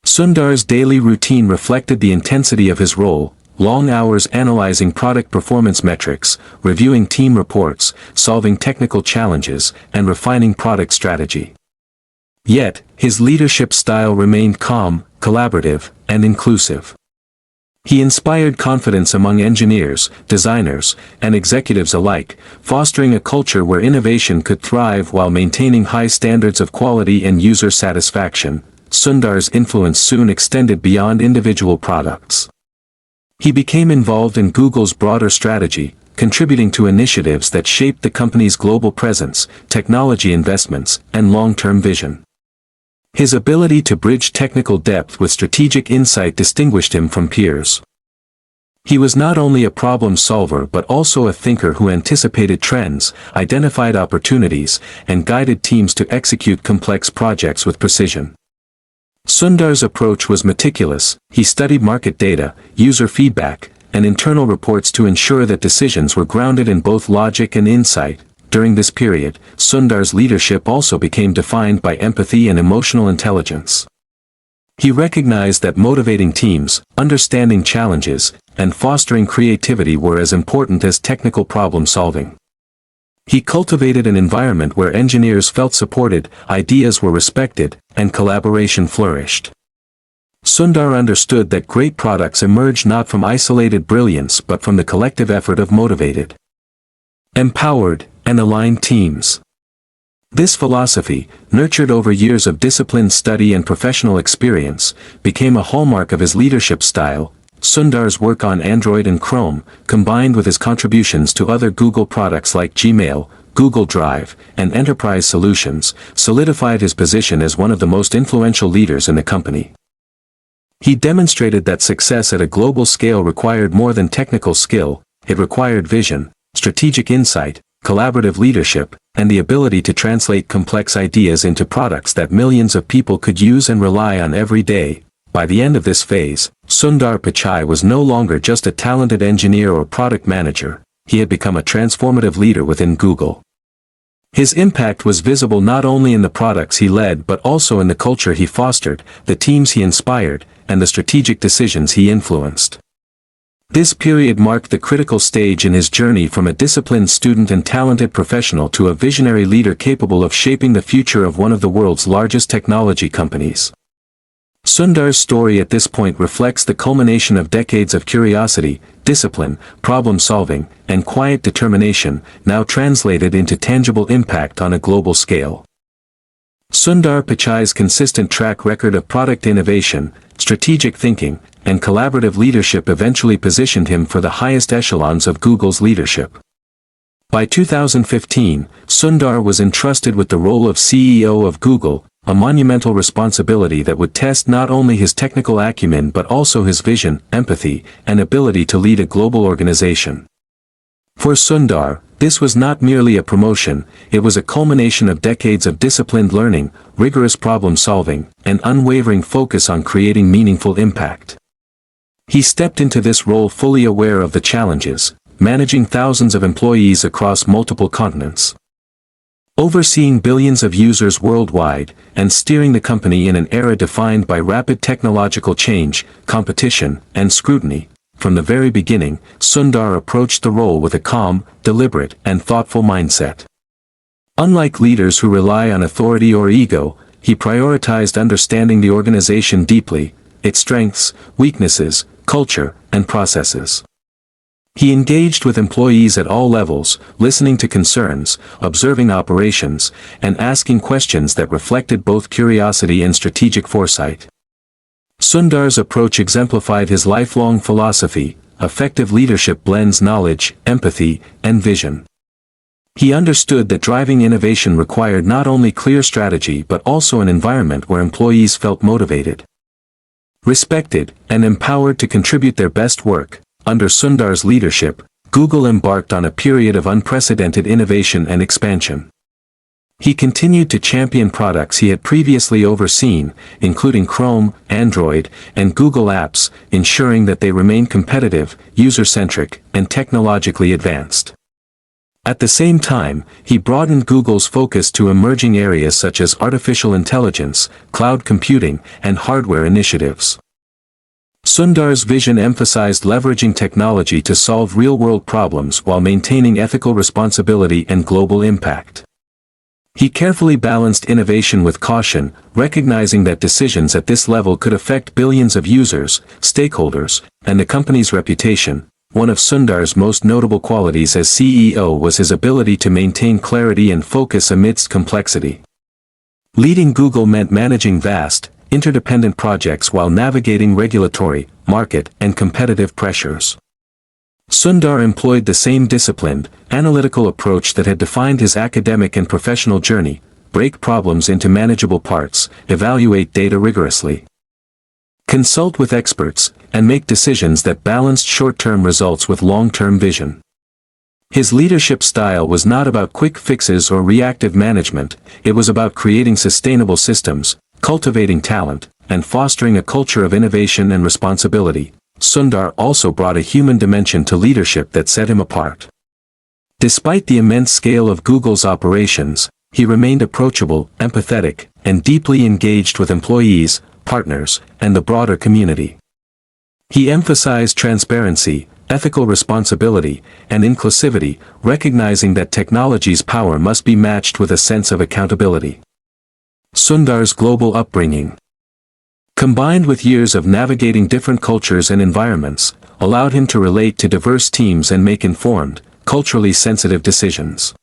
Speaker 1: Sundar's daily routine reflected the intensity of his role: long hours analyzing product performance metrics, reviewing team reports, solving technical challenges, and refining product strategy. Yet, his leadership style remained calm, collaborative, and inclusive. He inspired confidence among engineers, designers, and executives alike, fostering a culture where innovation could thrive while maintaining high standards of quality and user satisfaction. Sundar's influence soon extended beyond individual products. He became involved in Google's broader strategy, contributing to initiatives that shaped the company's global presence, technology investments, and long-term vision. His ability to bridge technical depth with strategic insight distinguished him from peers. He was not only a problem solver but also a thinker who anticipated trends, identified opportunities, and guided teams to execute complex projects with precision. Sundar's approach was meticulous. He studied market data, user feedback, and internal reports to ensure that decisions were grounded in both logic and insight. During this period, Sundar's leadership also became defined by empathy and emotional intelligence. He recognized that motivating teams, understanding challenges, and fostering creativity were as important as technical problem solving. He cultivated an environment where engineers felt supported, ideas were respected, and collaboration flourished. Sundar understood that great products emerge not from isolated brilliance but from the collective effort of motivated, empowered, and aligned teams. This philosophy, nurtured over years of disciplined study and professional experience, became a hallmark of his leadership style. Sundar's work on Android and Chrome, combined with his contributions to other Google products like Gmail, Google Drive, and enterprise solutions, solidified his position as one of the most influential leaders in the company. He demonstrated that success at a global scale required more than technical skill; it required vision, strategic insight, collaborative leadership, and the ability to translate complex ideas into products that millions of people could use and rely on every day. By the end of this phase, Sundar Pichai was no longer just a talented engineer or product manager; he had become a transformative leader within Google. His impact was visible not only in the products he led but also in the culture he fostered, the teams he inspired, and the strategic decisions he influenced. This period marked the critical stage in his journey from a disciplined student and talented professional to a visionary leader capable of shaping the future of one of the world's largest technology companies. Sundar's story at this point reflects the culmination of decades of curiosity, discipline, problem-solving, and quiet determination, now translated into tangible impact on a global scale. Sundar Pichai's consistent track record of product innovation, strategic thinking, and collaborative leadership eventually positioned him for the highest echelons of Google's leadership. By 2015, Sundar was entrusted with the role of CEO of Google, a monumental responsibility that would test not only his technical acumen but also his vision, empathy, and ability to lead a global organization. For Sundar, this was not merely a promotion; it was a culmination of decades of disciplined learning, rigorous problem-solving, and unwavering focus on creating meaningful impact. He stepped into this role fully aware of the challenges, managing thousands of employees across multiple continents, overseeing billions of users worldwide, and steering the company in an era defined by rapid technological change, competition, and scrutiny. From the very beginning, Sundar approached the role with a calm, deliberate, and thoughtful mindset. Unlike leaders who rely on authority or ego, he prioritized understanding the organization deeply, its strengths, weaknesses, culture, and processes. He engaged with employees at all levels, listening to concerns, observing operations, and asking questions that reflected both curiosity and strategic foresight. Sundar's approach exemplified his lifelong philosophy: effective leadership blends knowledge, empathy, and vision. He understood that driving innovation required not only clear strategy but also an environment where employees felt motivated, respected, and empowered to contribute their best work. Under Sundar's leadership, Google embarked on a period of unprecedented innovation and expansion. He continued to champion products he had previously overseen, including Chrome, Android, and Google Apps, ensuring that they remained competitive, user-centric, and technologically advanced. At the same time, he broadened Google's focus to emerging areas such as artificial intelligence, cloud computing, and hardware initiatives. Sundar's vision emphasized leveraging technology to solve real-world problems while maintaining ethical responsibility and global impact. He carefully balanced innovation with caution, recognizing that decisions at this level could affect billions of users, stakeholders, and the company's reputation. One of Sundar's most notable qualities as CEO was his ability to maintain clarity and focus amidst complexity. Leading Google meant managing vast, interdependent projects while navigating regulatory, market, and competitive pressures. Sundar employed the same disciplined, analytical approach that had defined his academic and professional journey: break problems into manageable parts, evaluate data rigorously, consult with experts, and make decisions that balanced short-term results with long-term vision. His leadership style was not about quick fixes or reactive management, it was about creating sustainable systems, cultivating talent, and fostering a culture of innovation and responsibility. Sundar also brought a human dimension to leadership that set him apart. Despite the immense scale of Google's operations, he remained approachable, empathetic, and deeply engaged with employees, partners, and the broader community. He emphasized transparency, ethical responsibility, and inclusivity, recognizing that technology's power must be matched with a sense of accountability. Sundar's global upbringing, combined with years of navigating different cultures and environments, allowed him to relate to diverse teams and make informed, culturally sensitive decisions.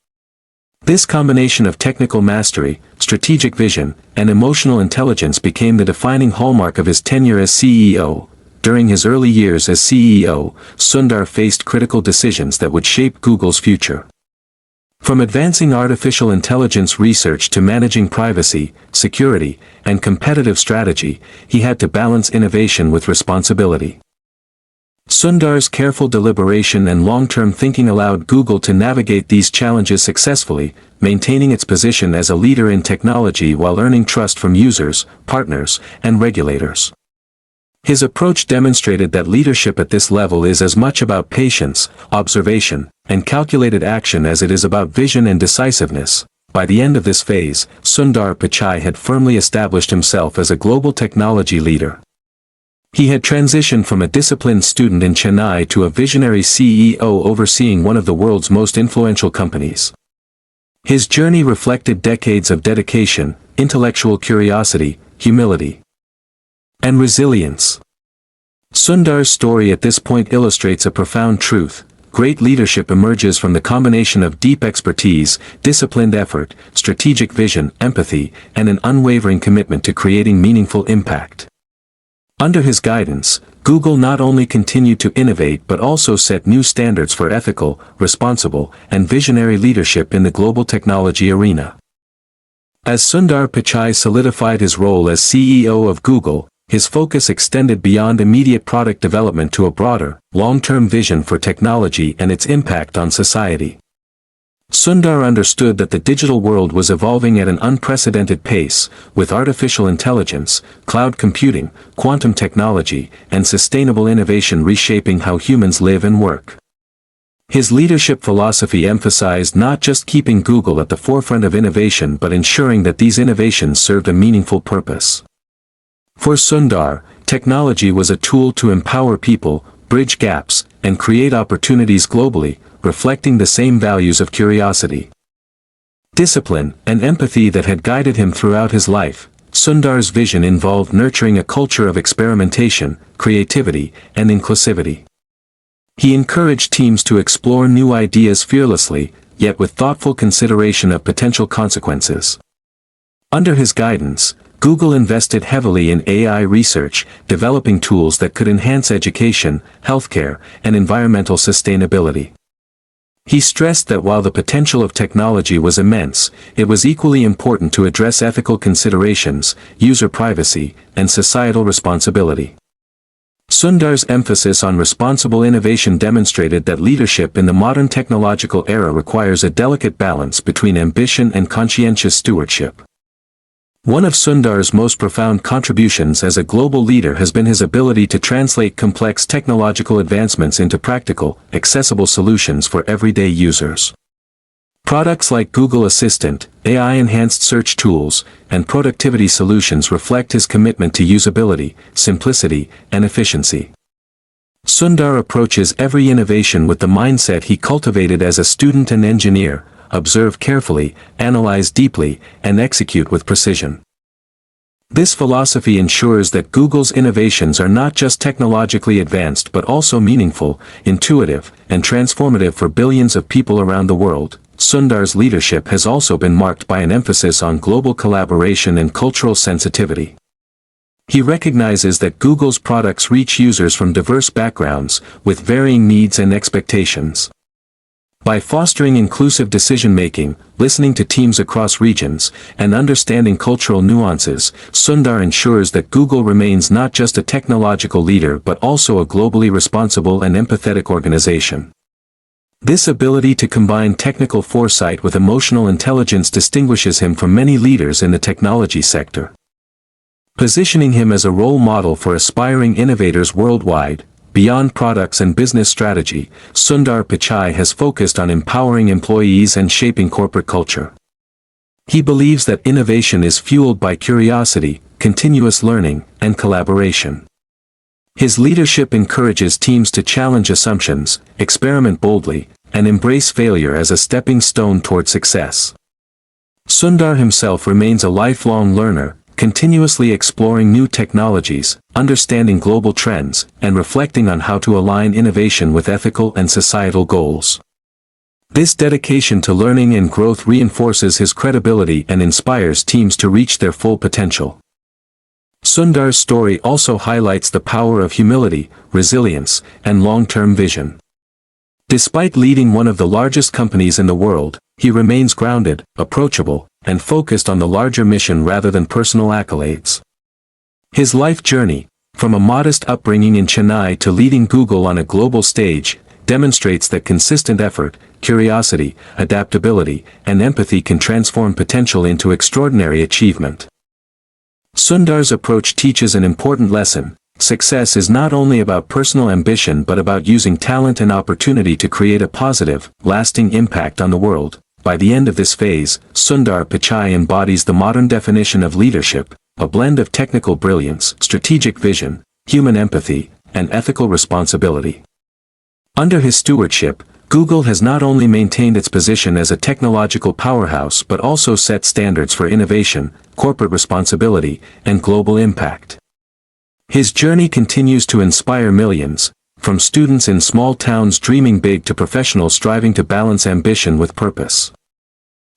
Speaker 1: This combination of technical mastery, strategic vision, and emotional intelligence became the defining hallmark of his tenure as CEO. During his early years as CEO, Sundar faced critical decisions that would shape Google's future. From advancing artificial intelligence research to managing privacy, security, and competitive strategy, he had to balance innovation with responsibility. Sundar's careful deliberation and long-term thinking allowed Google to navigate these challenges successfully, maintaining its position as a leader in technology while earning trust from users, partners, and regulators. His approach demonstrated that leadership at this level is as much about patience, observation, and calculated action as it is about vision and decisiveness. By the end of this phase, Sundar Pichai had firmly established himself as a global technology leader. He had transitioned from a disciplined student in Chennai to a visionary CEO overseeing one of the world's most influential companies. His journey reflected decades of dedication, intellectual curiosity, humility, and resilience. Sundar's story at this point illustrates a profound truth: great leadership emerges from the combination of deep expertise, disciplined effort, strategic vision, empathy, and an unwavering commitment to creating meaningful impact. Under his guidance, Google not only continued to innovate but also set new standards for ethical, responsible, and visionary leadership in the global technology arena. As Sundar Pichai solidified his role as CEO of Google, his focus extended beyond immediate product development to a broader, long-term vision for technology and its impact on society. Sundar understood that the digital world was evolving at an unprecedented pace, with artificial intelligence, cloud computing, quantum technology, and sustainable innovation reshaping how humans live and work. His leadership philosophy emphasized not just keeping Google at the forefront of innovation but ensuring that these innovations served a meaningful purpose. For Sundar, technology was a tool to empower people, bridge gaps, and create opportunities globally, reflecting the same values of curiosity, discipline, and empathy that had guided him throughout his life. Sundar's vision involved nurturing a culture of experimentation, creativity, and inclusivity. He encouraged teams to explore new ideas fearlessly, yet with thoughtful consideration of potential consequences. Under his guidance, Google invested heavily in AI research, developing tools that could enhance education, healthcare, and environmental sustainability. He stressed that while the potential of technology was immense, it was equally important to address ethical considerations, user privacy, and societal responsibility. Sundar's emphasis on responsible innovation demonstrated that leadership in the modern technological era requires a delicate balance between ambition and conscientious stewardship. One of Sundar's most profound contributions as a global leader has been his ability to translate complex technological advancements into practical, accessible solutions for everyday users. Products like Google Assistant, AI-enhanced search tools, and productivity solutions reflect his commitment to usability, simplicity, and efficiency. Sundar approaches every innovation with the mindset he cultivated as a student and engineer: observe carefully, analyze deeply, and execute with precision. This philosophy ensures that Google's innovations are not just technologically advanced but also meaningful, intuitive, and transformative for billions of people around the world. Sundar's leadership has also been marked by an emphasis on global collaboration and cultural sensitivity. He recognizes that Google's products reach users from diverse backgrounds, with varying needs and expectations. By fostering inclusive decision-making, listening to teams across regions, and understanding cultural nuances, Sundar ensures that Google remains not just a technological leader but also a globally responsible and empathetic organization. This ability to combine technical foresight with emotional intelligence distinguishes him from many leaders in the technology sector. Positioning him as a role model for aspiring innovators worldwide, beyond products and business strategy, Sundar Pichai has focused on empowering employees and shaping corporate culture. He believes that innovation is fueled by curiosity, continuous learning, and collaboration. His leadership encourages teams to challenge assumptions, experiment boldly, and embrace failure as a stepping stone toward success. Sundar himself remains a lifelong learner, continuously exploring new technologies, understanding global trends, and reflecting on how to align innovation with ethical and societal goals. This dedication to learning and growth reinforces his credibility and inspires teams to reach their full potential. Sundar's story also highlights the power of humility, resilience, and long-term vision. Despite leading one of the largest companies in the world, he remains grounded, approachable, and focused on the larger mission rather than personal accolades. His life journey, from a modest upbringing in Chennai to leading Google on a global stage, demonstrates that consistent effort, curiosity, adaptability, and empathy can transform potential into extraordinary achievement. Sundar's approach teaches an important lesson: success is not only about personal ambition but about using talent and opportunity to create a positive, lasting impact on the world. By the end of this phase, Sundar Pichai embodies the modern definition of leadership, a blend of technical brilliance, strategic vision, human empathy, and ethical responsibility. Under his stewardship, Google has not only maintained its position as a technological powerhouse but also set standards for innovation, corporate responsibility, and global impact. His journey continues to inspire millions, from students in small towns dreaming big to professionals striving to balance ambition with purpose.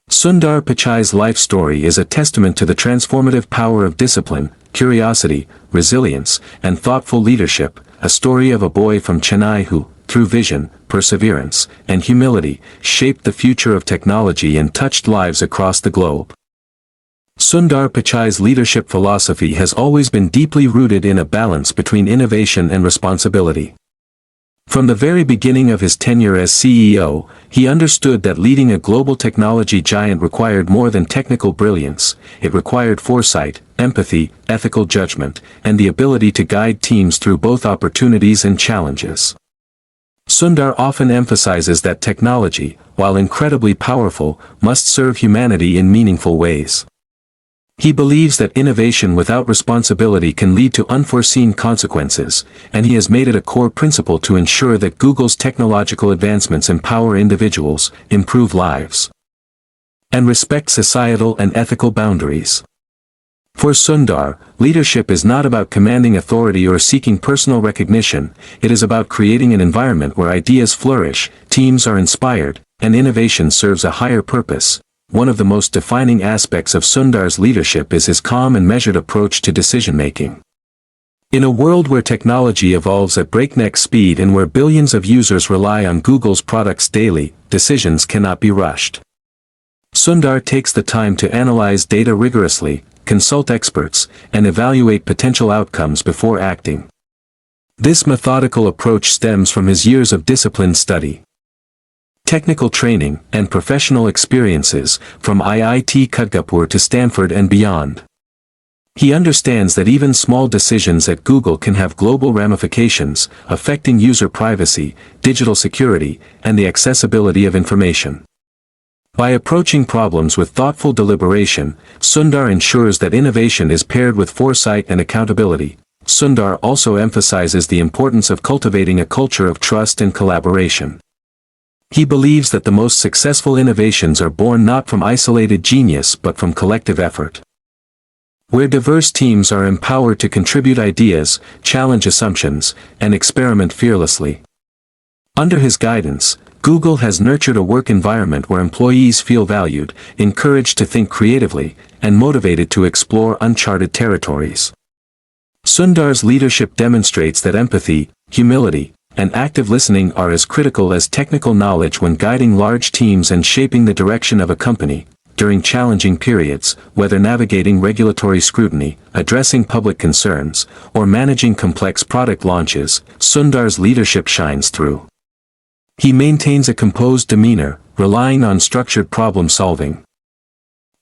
Speaker 1: Sundar Pichai's life story is a testament to the transformative power of discipline, curiosity, resilience, and thoughtful leadership, a story of a boy from Chennai who, through vision, perseverance, and humility, shaped the future of technology and touched lives across the globe. Sundar Pichai's leadership philosophy has always been deeply rooted in a balance between innovation and responsibility. From the very beginning of his tenure as CEO, he understood that leading a global technology giant required more than technical brilliance. It required foresight, empathy, ethical judgment, and the ability to guide teams through both opportunities and challenges. Sundar often emphasizes that technology, while incredibly powerful, must serve humanity in meaningful ways. He believes that innovation without responsibility can lead to unforeseen consequences, and he has made it a core principle to ensure that Google's technological advancements empower individuals, improve lives, and respect societal and ethical boundaries. For Sundar, leadership is not about commanding authority or seeking personal recognition, it is about creating an environment where ideas flourish, teams are inspired, and innovation serves a higher purpose. One of the most defining aspects of Sundar's leadership is his calm and measured approach to decision-making. In a world where technology evolves at breakneck speed and where billions of users rely on Google's products daily, decisions cannot be rushed. Sundar takes the time to analyze data rigorously, consult experts, and evaluate potential outcomes before acting. This methodical approach stems from his years of disciplined study, technical training, and professional experiences, from IIT Kharagpur to Stanford and beyond. He understands that even small decisions at Google can have global ramifications, affecting user privacy, digital security, and the accessibility of information. By approaching problems with thoughtful deliberation, Sundar ensures that innovation is paired with foresight and accountability. Sundar also emphasizes the importance of cultivating a culture of trust and collaboration. He believes that the most successful innovations are born not from isolated genius but from collective effort, where diverse teams are empowered to contribute ideas, challenge assumptions, and experiment fearlessly. Under his guidance, Google has nurtured a work environment where employees feel valued, encouraged to think creatively, and motivated to explore uncharted territories. Sundar's leadership demonstrates that empathy, humility, and active listening are as critical as technical knowledge when guiding large teams and shaping the direction of a company. During challenging periods, whether navigating regulatory scrutiny, addressing public concerns, or managing complex product launches, Sundar's leadership shines through. He maintains a composed demeanor, relying on structured problem-solving,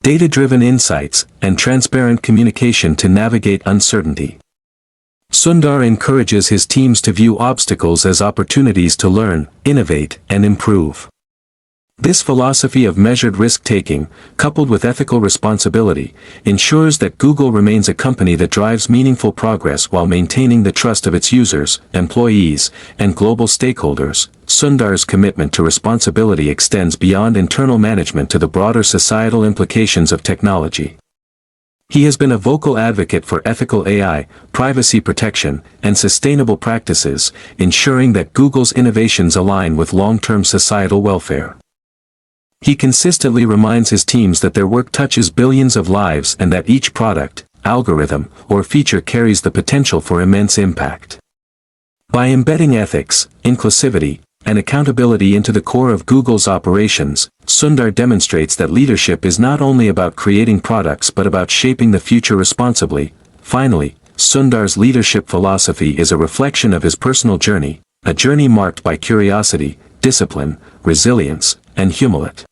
Speaker 1: data-driven insights, and transparent communication to navigate uncertainty. Sundar encourages his teams to view obstacles as opportunities to learn, innovate, and improve. This philosophy of measured risk-taking, coupled with ethical responsibility, ensures that Google remains a company that drives meaningful progress while maintaining the trust of its users, employees, and global stakeholders. Sundar's commitment to responsibility extends beyond internal management to the broader societal implications of technology. He has been a vocal advocate for ethical AI, privacy protection, and sustainable practices, ensuring that Google's innovations align with long-term societal welfare. He consistently reminds his teams that their work touches billions of lives and that each product, algorithm, or feature carries the potential for immense impact. By embedding ethics, inclusivity, and accountability into the core of Google's operations, Sundar demonstrates that leadership is not only about creating products but about shaping the future responsibly. Finally, Sundar's leadership philosophy is a reflection of his personal journey, a journey marked by curiosity, discipline, resilience, and humility.